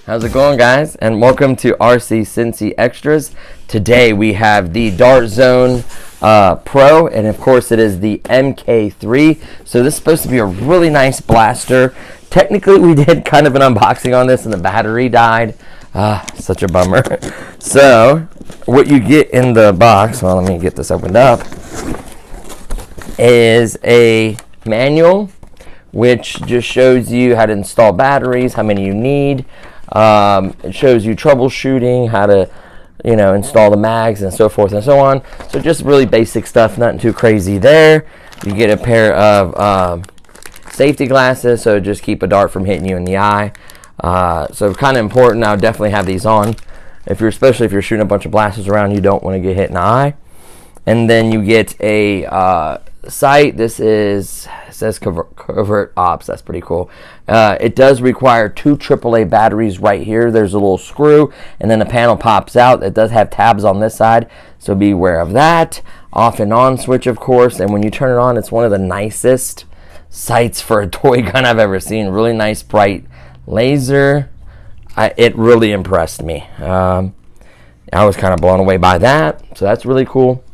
How's it going, guys? And welcome to RC Cincy Extras. Today we have the Dart Zone Pro, and of course it is the Mk3. So this is supposed to be a really nice blaster. Technically we did kind of an unboxing on this and the battery died. Such a bummer. So what you get in the box, well, let me get this opened up, is a manual which just shows you how to install batteries, how many you need. It shows you troubleshooting, how to, install the mags and so forth and so on. So just really basic stuff, nothing too crazy there. You get a pair of safety glasses, so just keep a dart from hitting you in the eye. So kind of important. I would definitely have these on. Especially if you're shooting a bunch of blasters around, you don't want to get hit in the eye. And then you get a sight. This says covert ops. That's pretty cool. It does require 2 AAA batteries right here. There's a little screw, and then the panel pops out. It does have tabs on this side, so be aware of that. Off and on switch, of course, and when you turn it on, it's one of the nicest sights for a toy gun I've ever seen. Really nice, bright laser. It really impressed me. I was kind of blown away by that, so that's really cool.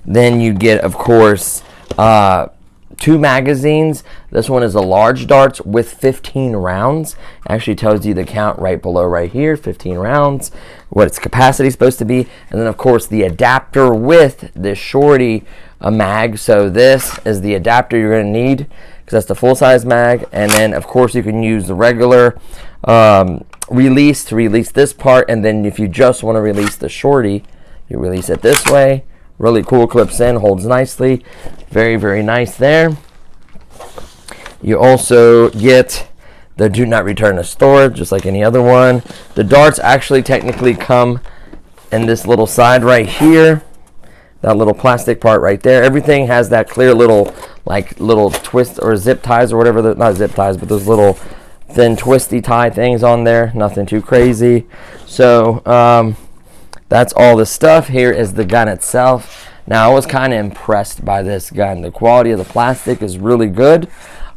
Then you get, of course, 2 magazines. This one is a large darts with 15 rounds. It actually tells you the count right below right here, 15 rounds, what its capacity is supposed to be. And then, of course, the adapter with this shorty mag. So this is the adapter you're going to need because that's the full-size mag. And then, of course, you can use the regular release to release this part. And then if you just want to release the shorty, you release it this way. Really cool, clips in, holds nicely. Very, very nice there. You also get the do not return to store, just like any other one. The darts actually technically come in this little side right here. That little plastic part right there. Everything has that clear little twist or zip ties or whatever. Not zip ties, but those little thin twisty tie things on there. Nothing too crazy. So, that's all the stuff. Here is the gun itself. Now, I was kind of impressed by this gun. The quality of the plastic is really good.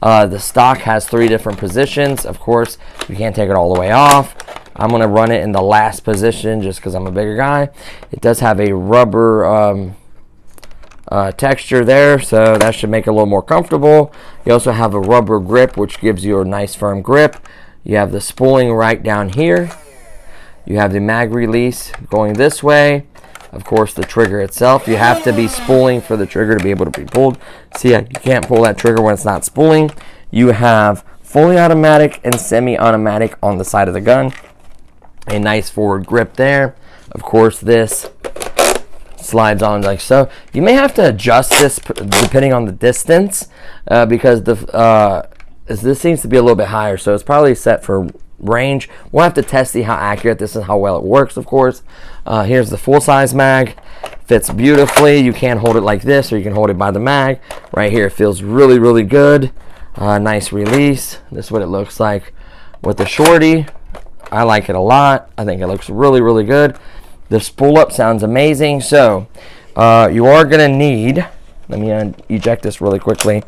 The stock has 3 different positions. Of course, you can't take it all the way off. I'm going to run it in the last position just because I'm a bigger guy. It does have a rubber texture there, so that should make it a little more comfortable. You also have a rubber grip, which gives you a nice firm grip. You have the spooling right down here. You have the mag release going this way. Of course, the trigger itself. You have to be spooling for the trigger to be able to be pulled. See, you can't pull that trigger when it's not spooling. You have fully automatic and semi-automatic on the side of the gun. A nice forward grip there. Of course, this slides on like so. You may have to adjust this depending on the distance because this seems to be a little bit higher, so it's probably set for range. We'll have to test, see how accurate this is, how well it works, of course. Here's the full-size mag. Fits beautifully. You can hold it like this, or you can hold it by the mag. Right here, it feels really, really good. Nice release. This is what it looks like with the shorty. I like it a lot. I think it looks really, really good. The spool up sounds amazing. So you are going to need, let me eject this really quickly.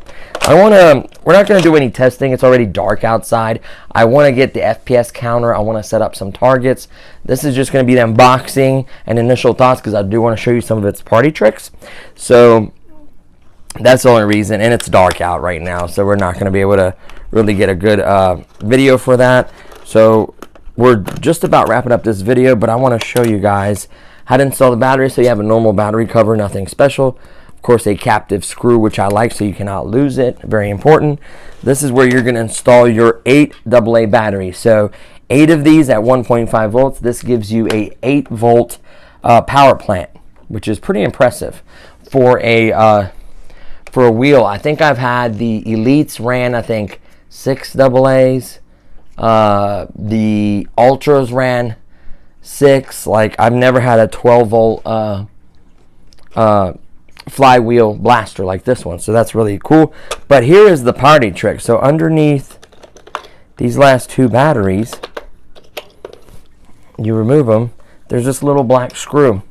We're not going to do any testing. It's already dark outside. I want to get the FPS counter. I want to set up some targets. This is just going to be the unboxing and initial thoughts because I do want to show you some of its party tricks. So that's the only reason. And it's dark out right now, so we're not going to be able to really get a good video for that. So we're just about wrapping up this video, but I want to show you guys how to install the battery. So you have a normal battery cover, nothing special. Of course, a captive screw, which I like, so you cannot lose it. Very important. This is where you're going to install your 8 AA batteries. So 8 of these at 1.5 volts. This gives you a 8 volt power plant. which is pretty impressive for a wheel. I think I've had the Elites ran, I think, 6 AA's. The Ultras ran 6. Like, I've never had a 12-volt flywheel blaster like this one, so that's really cool. But here is the party trick. So underneath these last 2 batteries, you remove them, there's this little black screw.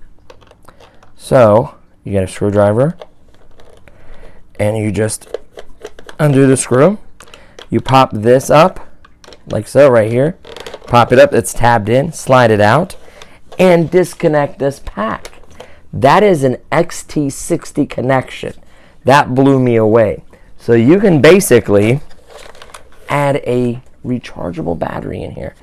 So you get a screwdriver and you just undo the screw. You pop this up like so right here, pop it up, it's tabbed in, slide it out, and disconnect this pack. That is an XT60 connection. That blew me away. So you can basically add a rechargeable battery in here.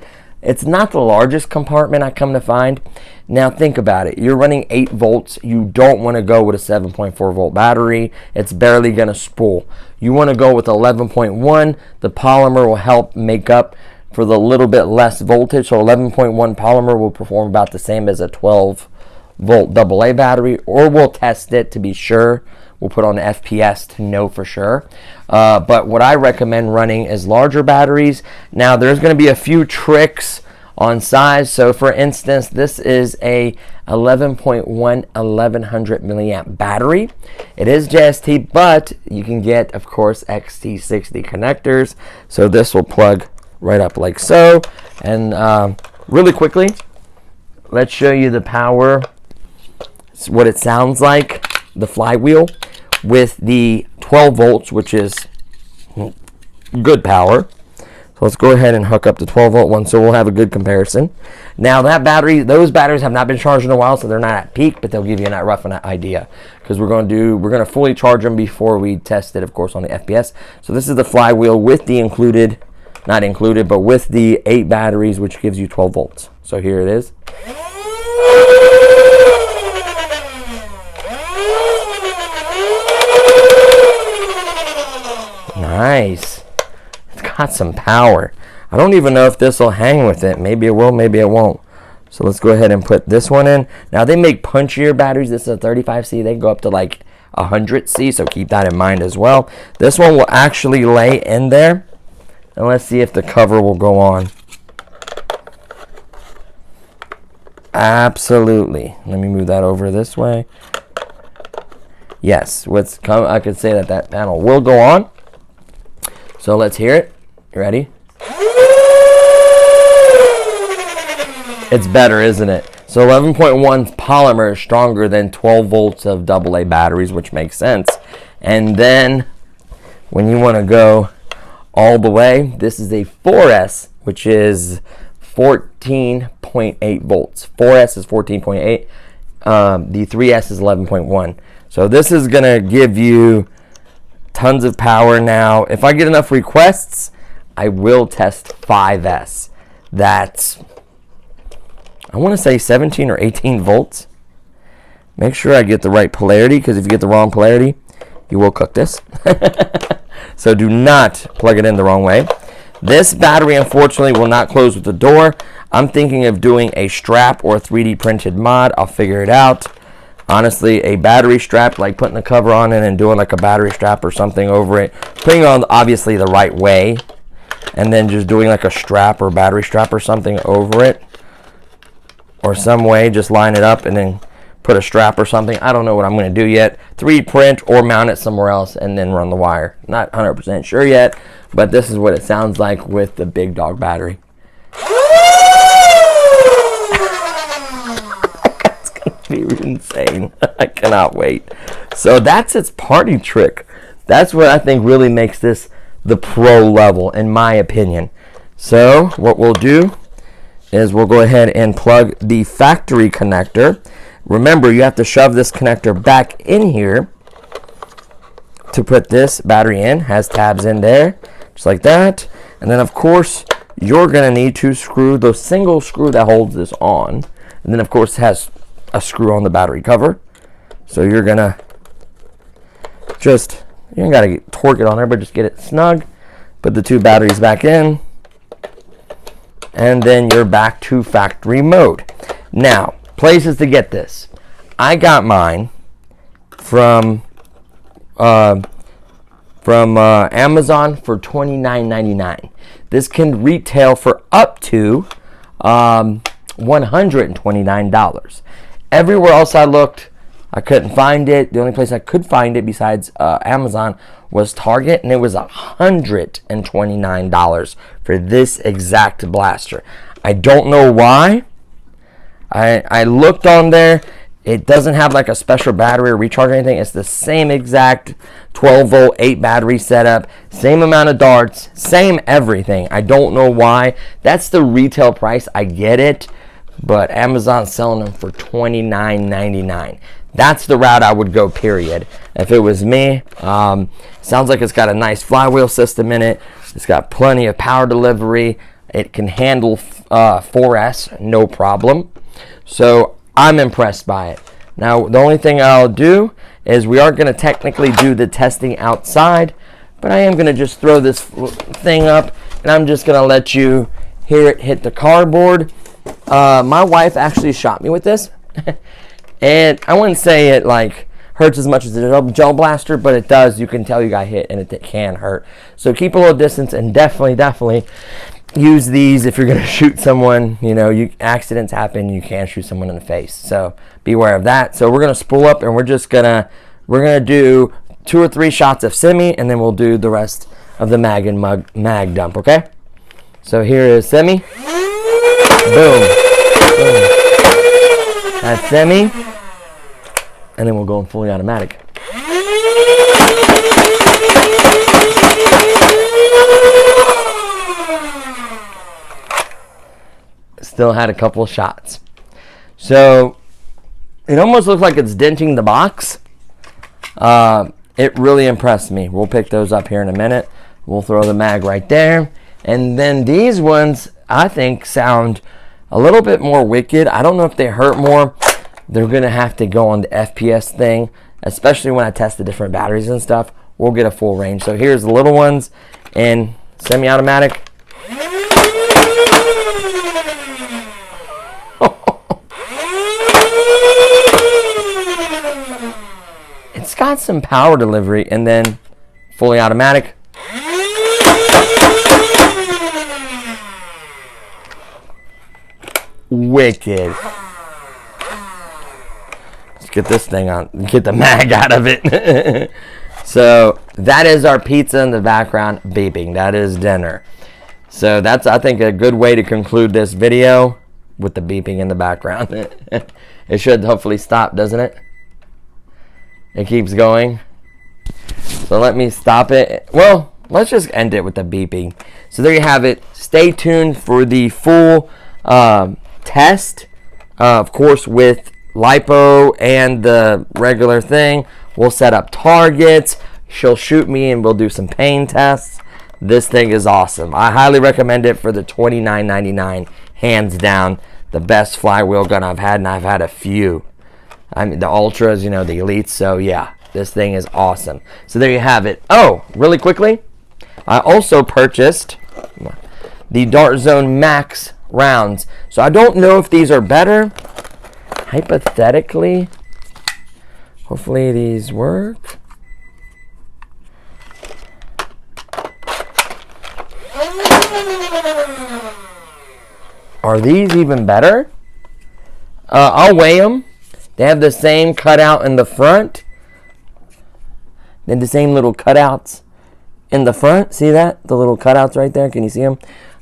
It's not the largest compartment, I come to find. Now think about it. You're running 8 volts. You don't want to go with a 7.4 volt battery. It's barely going to spool. You want to go with 11.1. The polymer will help make up for the little bit less voltage. So 11.1 polymer will perform about the same as a 12 volt AA battery, or we'll test it to be sure. We'll put on the FPS to know for sure. But what I recommend running is larger batteries. Now there's going to be a few tricks on size. So for instance, this is a 11.1 1100 milliamp battery. It is JST, but you can get, of course, XT60 connectors. So this will plug right up like so. And really quickly, let's show you the power. It's what it sounds like, the flywheel, with the 12 volts, which is good power. So let's go ahead and hook up the 12 volt one so we'll have a good comparison. Now that battery, those batteries have not been charged in a while, so they're not at peak, but they'll give you a rough idea, because we're going to fully charge them before we test it, of course, on the FPS. So this is the flywheel with the not included, but with the 8 batteries, which gives you 12 volts. So here it is. Nice. It's got some power. I don't even know if this will hang with it. Maybe it will, maybe it won't. So let's go ahead and put this one in. Now they make punchier batteries. This is a 35C. They can go up to like 100C, so keep that in mind as well. This one will actually lay in there. And let's see if the cover will go on. Absolutely. Let me move that over this way. Yes, I could say that panel will go on. So let's hear it. You ready? It's better, isn't it? So 11.1 polymer is stronger than 12 volts of AA batteries, which makes sense. And then when you want to go all the way, this is a 4S, which is 14.8 volts. 4S is 14.8. The 3S is 11.1. So this is going to give you tons of power. Now, if I get enough requests, I will test 5S. That's, I want to say 17 or 18 volts. Make sure I get the right polarity, because if you get the wrong polarity, you will cook this. So do not plug it in the wrong way. This battery, unfortunately, will not close with the door. I'm thinking of doing a strap or a 3D printed mod. I'll figure it out. Honestly, a battery strap, like putting a cover on it and doing like a battery strap or something over it, putting it on obviously the right way, and then just doing like a strap or battery strap or something over it, or some way, just line it up and then put a strap or something. I don't know what I'm going to do yet. 3D print or mount it somewhere else and then run the wire. Not 100% sure yet, but this is what it sounds like with the big dog battery. Be insane. I cannot wait. So that's its party trick. That's what I think really makes this the pro level, in my opinion. So what we'll do is we'll go ahead and plug the factory connector. Remember, you have to shove this connector back in here to put this battery in. Has tabs in there, just like that. And then of course you're gonna need to screw the single screw that holds this on. And then of course it has a screw on the battery cover. So you're gonna just, you don't gotta torque it on there, but just get it snug. Put the 2 batteries back in, and then you're back to factory mode. Now, places to get this. I got mine from Amazon for $29.99. This can retail for up to $129. Everywhere else I looked, I couldn't find it. The only place I could find it besides Amazon was Target, and it was $129 for this exact blaster. I don't know why. I looked on there. It doesn't have like a special battery or recharge or anything. It's the same exact 12-volt 8 battery setup, same amount of darts, same everything. I don't know why. That's the retail price. I get it, but Amazon's selling them for $29.99. That's the route I would go, period, if it was me. Sounds like it's got a nice flywheel system in it. It's got plenty of power delivery. It can handle 4S, no problem. So I'm impressed by it. Now, the only thing I'll do is we are going to technically do the testing outside, but I am going to just throw this thing up, and I'm just going to let you hear it hit the cardboard. My wife actually shot me with this, and I wouldn't say it like hurts as much as a gel blaster, but it does. You can tell you got hit, and it can hurt. So keep a little distance, and definitely use these if you're going to shoot someone. You know, accidents happen. You can shoot someone in the face, so be aware of that. So we're going to spool up, and we're gonna do 2 or 3 shots of semi, and then we'll do the rest of the mag and mag dump. Okay, so here is semi. Boom, boom. That's semi, and then we'll go in fully automatic. Still had a couple of shots. So it almost looks like it's denting the box. It really impressed me. We'll pick those up here in a minute. We'll throw the mag right there. And then these ones, I think, sound a little bit more wicked. I don't know if they hurt more. They're going to have to go on the FPS thing, especially when I test the different batteries and stuff. We'll get a full range. So here's the little ones in semi-automatic. It's got some power delivery, and then fully automatic. Wicked. Let's get this thing on, get the mag out of it. So that is our pizza in the background beeping. That is dinner. So that's, I think, a good way to conclude this video with the beeping in the background. It should hopefully stop, doesn't it? It keeps going. So let me stop it. Well, let's just end it with the beeping. So there you have it. Stay tuned for the full test. Of course, with lipo and the regular thing. We'll set up targets. She'll shoot me and we'll do some pain tests. This thing is awesome. I highly recommend it for the $29.99. Hands down, the best flywheel gun I've had, and I've had a few. I mean, the Ultras, you know, the Elites. So, yeah, this thing is awesome. So, there you have it. Oh, really quickly, I also purchased the Dart Zone Max rounds. So, I don't know if these are better. Hypothetically, hopefully these work. Are these even better? I'll weigh them. They have the same cutout in the front. Then the same little cutouts in the front. See that? The little cutouts right there. Can you see them?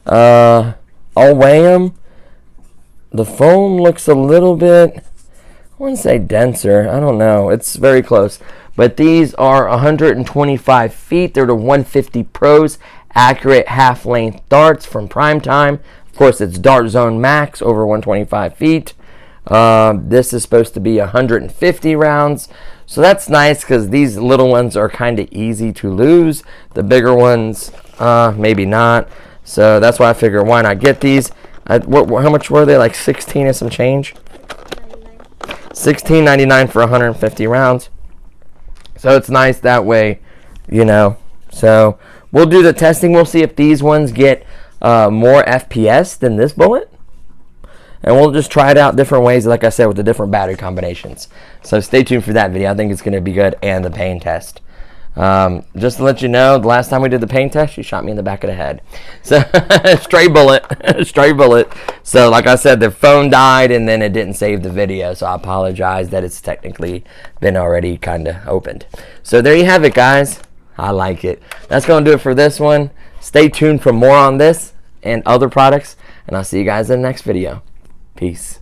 I'll weigh them. The foam looks a little bit, I wouldn't say denser. I don't know. It's very close. But these are 125 feet. They're the 150 Pros. Accurate half-length darts from Primetime. Of course, it's Dart Zone Max over 125 feet. This is supposed to be 150 rounds. So that's nice because these little ones are kind of easy to lose. The bigger ones, maybe not. So that's why I figure why not get these. How much were they? Like 16 and some change? $16.99 for 150 rounds. So it's nice that way, you know. So we'll do the testing. We'll see if these ones get more FPS than this bullet. and we'll just try it out different ways, like I said, with the different battery combinations. So stay tuned for that video. I think it's going to be good, and the pain test. Just to let you know, the last time we did the pain test, she shot me in the back of the head. So stray bullet, stray bullet. So like I said, the phone died and then it didn't save the video. So I apologize that it's technically been already kind of opened. So there you have it, guys. I like it. That's going to do it for this one. Stay tuned for more on this and other products, and I'll see you guys in the next video. Peace.